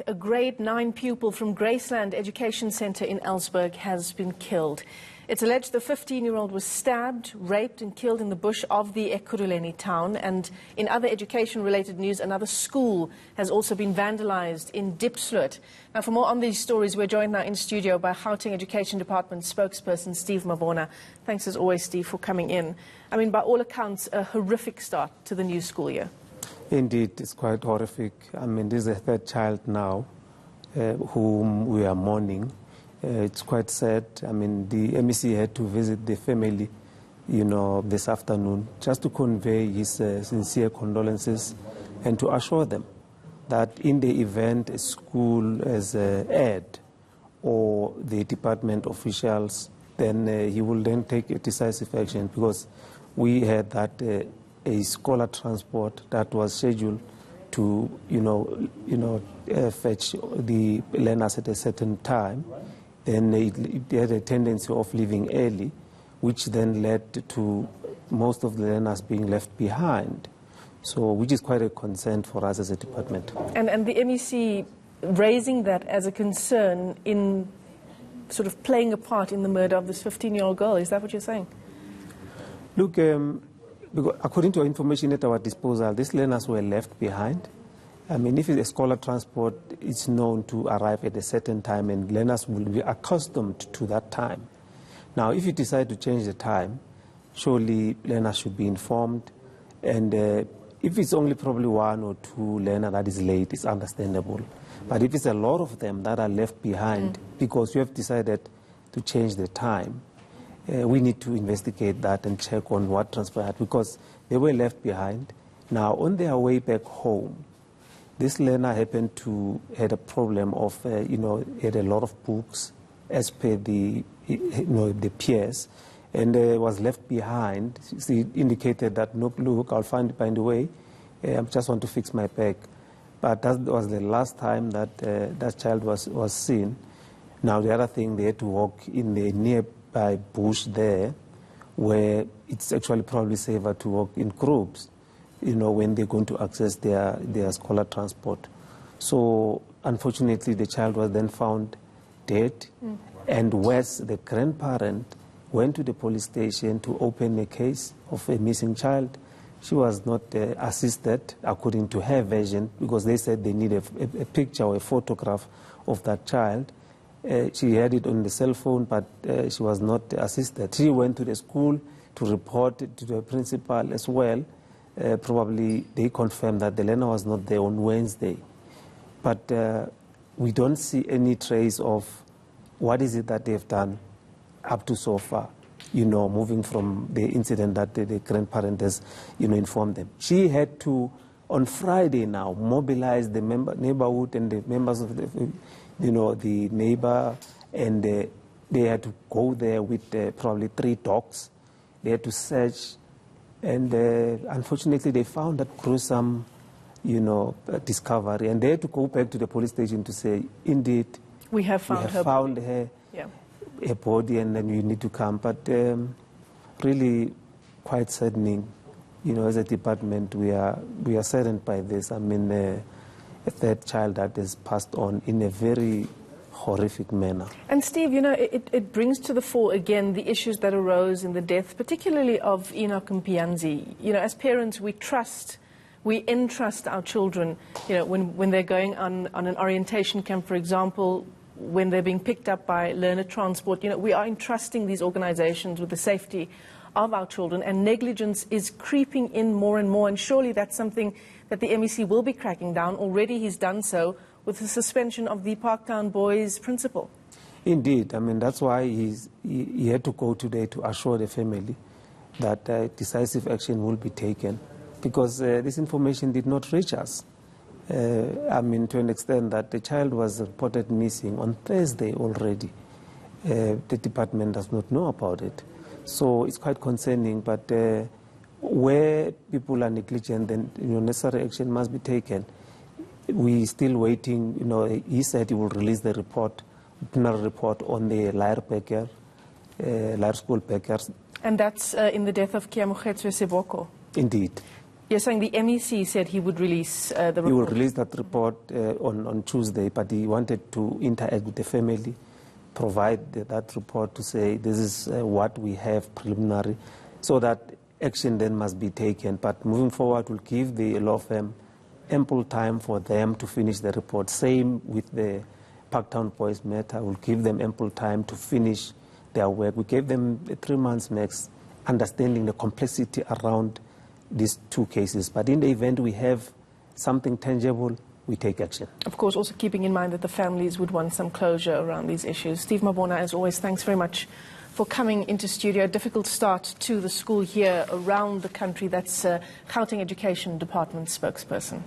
A grade 9 pupil from Graceland Education Centre in Elsburg has been killed. It's alleged the 15-year-old was stabbed, raped and killed in the bush of the Ekurhuleni town. And in other education-related news, another school has also been vandalised in Diepsloot. Now, for more on these stories, we're joined now in studio by Gauteng Education Department spokesperson Steve Mabona. Thanks as always, Steve, for coming in. I mean, by all accounts, a horrific start to the new school year. Indeed, it's quite horrific. I mean, this is the third child now whom we are mourning. It's quite sad. I mean, the MEC had to visit the family, this afternoon, just to convey his sincere condolences and to assure them that in the event a school has Ed or the department officials, then he will then take a decisive action, because we had that a scholar transport that was scheduled to, fetch the learners at a certain time. Then it had a tendency of leaving early, which then led to most of the learners being left behind. So, which is quite a concern for us as a department. And the MEC raising that as a concern in sort of playing a part in the murder of this 15-year-old girl, is that what you're saying? Look, according to information at our disposal, these learners were left behind. I mean, if it's a scholar transport, it's known to arrive at a certain time and learners will be accustomed to that time. Now, if you decide to change the time, surely learners should be informed. And if it's only probably one or two learners that is late, it's understandable. But if it's a lot of them that are left behind because you have decided to change the time, we need to investigate that and check on what transpired, because they were left behind. Now, on their way back home, this learner happened to had a problem of, had a lot of books as per the peers, and was left behind. She indicated that, no, look, I'll find a way. I just want to fix my bag. But that was the last time that that child was seen. Now, the other thing, they had to walk in the nearby bush there, where it's actually probably safer to walk in groups, when they're going to access their scholar transport. So, unfortunately, the child was then found dead. And Wes, the grandparent, went to the police station to open a case of a missing child. She was not assisted, according to her version, because they said they need a picture or a photograph of that child. She had it on the cell phone, but she was not assisted. She went to the school to report it to the principal as well. Probably they confirmed that the learner was not there on Wednesday. But we don't see any trace of what is it that they've done up to so far, moving from the incident that the grandparent has, informed them. She had to, on Friday now, mobilize the neighborhood and the members of the neighbor, and they had to go there with probably 3 dogs. They had to search. And unfortunately, they found that gruesome, discovery. And they had to go back to the police station to say, indeed, we have found her body, and then you need to come. But really quite saddening. As a department, we are saddened by this. I mean, a third child that is passed on in a very horrific manner. And Steve, it brings to the fore again the issues that arose in the death, particularly of Enoch and Pianzi. As parents, we entrust our children, when they're going on an orientation camp, for example, when they're being picked up by learner transport, we are entrusting these organizations with the safety of our children, and negligence is creeping in more and more, and surely that's something that the MEC will be cracking down. Already he's done so with the suspension of the Parktown Boys principal. Indeed. I mean, that's why he had to go today to assure the family that decisive action will be taken, because this information did not reach us. I mean, to an extent that the child was reported missing on Thursday already. The department does not know about it. So it's quite concerning, but where people are negligent, then necessary action must be taken. We're still waiting. He said he will release the report, penal report on the Laer school Beckers. And that's in the death of Kiamogetswe Seboko. Indeed. You're saying the MEC said he would release the report? He will release that report on Tuesday, but he wanted to interact with the family, provide that report to say this is what we have preliminary, so that action then must be taken. But moving forward, we'll give the law firm ample time for them to finish the report. Same with the Parktown Boys matter. We'll give them ample time to finish their work. We gave them 3 months next, understanding the complexity around these two cases. But in the event we have something tangible, we take action. Of course, also keeping in mind that the families would want some closure around these issues. Steve Mabona, as always, thanks very much for coming into studio. A difficult start to the school here around the country. That's Gauteng Education Department spokesperson.